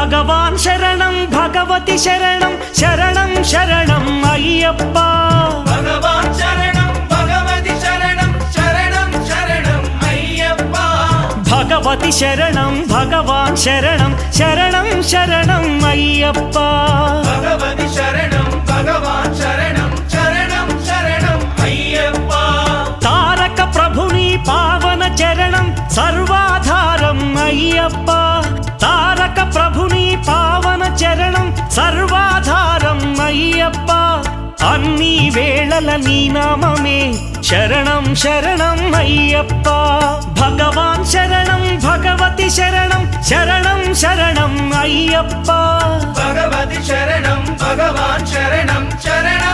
భగవాన్ శరణం భగవతి శరణం శరణం శరణం అయ్యప్ప భగవాన్ శరణం భగవతి శరణం శరణం శరణం అయ్యప్ప భగవతి శరణం భగవాన్ శరణం శరణం శరణం అయ్యప్ప భగవతి శరణం భగవాన్ శరణం శరణం శరణం అయ్యప్ప తారక ప్రభుని పావన చరణం సర్వాధారం అయ్యప్ప తారక ప్రభుని పావన చరణం సర్వాధారం అయ్యప్ప అన్ని వేళల నీ నామమే శరణం శరణం అయ్యప్ప భగవాన్ శరణం భగవతి శరణం శరణం శరణం అయ్యప్ప భగవతి శరణం భగవాన్ శరణం శరణం